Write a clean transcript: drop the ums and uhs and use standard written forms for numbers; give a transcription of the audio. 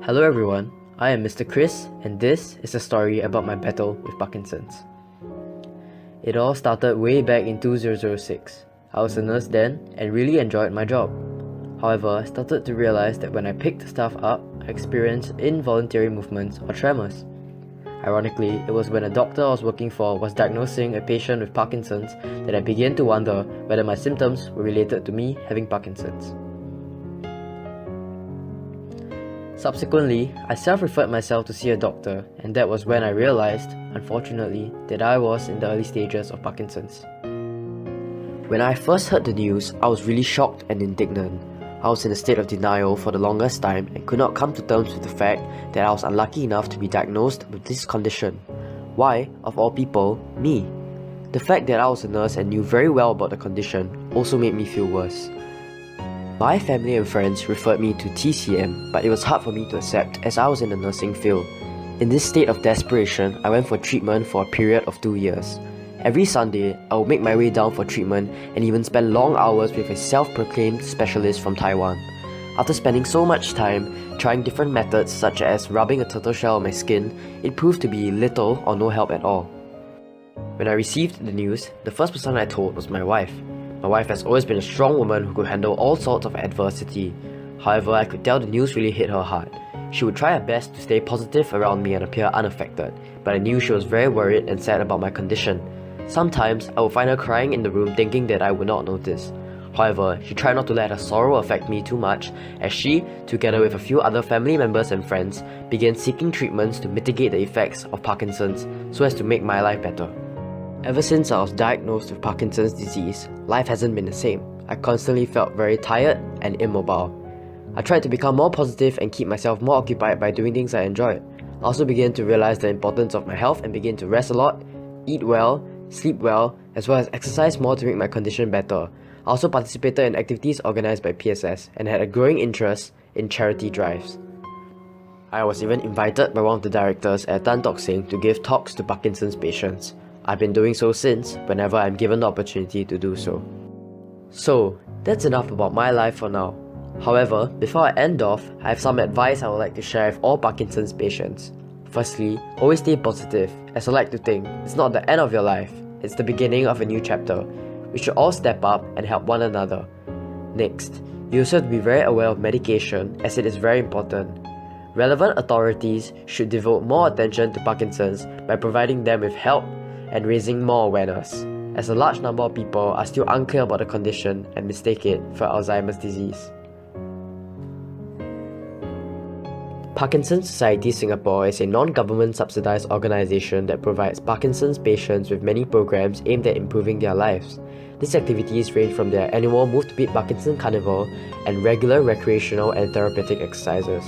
Hello everyone, I am Mr. Chris and this is a story about my battle with Parkinson's. It all started way back in 2006. I was a nurse then and really enjoyed my job. However, I started to realize that when I picked stuff up, I experienced involuntary movements or tremors. Ironically, it was when a doctor I was working for was diagnosing a patient with Parkinson's that I began to wonder whether my symptoms were related to me having Parkinson's. Subsequently, I self-referred myself to see a doctor, and that was when I realized, unfortunately, that I was in the early stages of Parkinson's. When I first heard the news, I was really shocked and indignant. I was in a state of denial for the longest time and could not come to terms with the fact that I was unlucky enough to be diagnosed with this condition. Why, of all people, me? The fact that I was a nurse and knew very well about the condition also made me feel worse. My family and friends referred me to TCM, but it was hard for me to accept as I was in the nursing field. In this state of desperation, I went for treatment for a period of 2 years. Every Sunday, I would make my way down for treatment and even spend long hours with a self-proclaimed specialist from Taiwan. After spending so much time trying different methods such as rubbing a turtle shell on my skin, it proved to be little or no help at all. When I received the news, the first person I told was my wife. My wife has always been a strong woman who could handle all sorts of adversity. However, I could tell the news really hit her hard. She would try her best to stay positive around me and appear unaffected, but I knew she was very worried and sad about my condition. Sometimes, I would find her crying in the room thinking that I would not notice. However, she tried not to let her sorrow affect me too much, as she, together with a few other family members and friends, began seeking treatments to mitigate the effects of Parkinson's so as to make my life better. Ever since I was diagnosed with Parkinson's disease, life hasn't been the same. I constantly felt very tired and immobile. I tried to become more positive and keep myself more occupied by doing things I enjoyed. I also began to realize the importance of my health and began to rest a lot, eat well, sleep well, as well as exercise more to make my condition better. I also participated in activities organized by PSS and had a growing interest in charity drives. I was even invited by one of the directors at Tan Tock Seng to give talks to Parkinson's patients. I've been doing so since, whenever I'm given the opportunity to do so. So, that's enough about my life for now. However, before I end off, I have some advice I would like to share with all Parkinson's patients. Firstly, always stay positive, as I like to think, it's not the end of your life, it's the beginning of a new chapter. We should all step up and help one another. Next, you also have to be very aware of medication, as it is very important. Relevant authorities should devote more attention to Parkinson's by providing them with help and raising more awareness, as a large number of people are still unclear about the condition and mistake it for Alzheimer's disease. Parkinson Society Singapore is a non-government subsidized organisation that provides Parkinson's patients with many programs aimed at improving their lives. These activities range from their annual Move to Beat Parkinson Carnival and regular recreational and therapeutic exercises.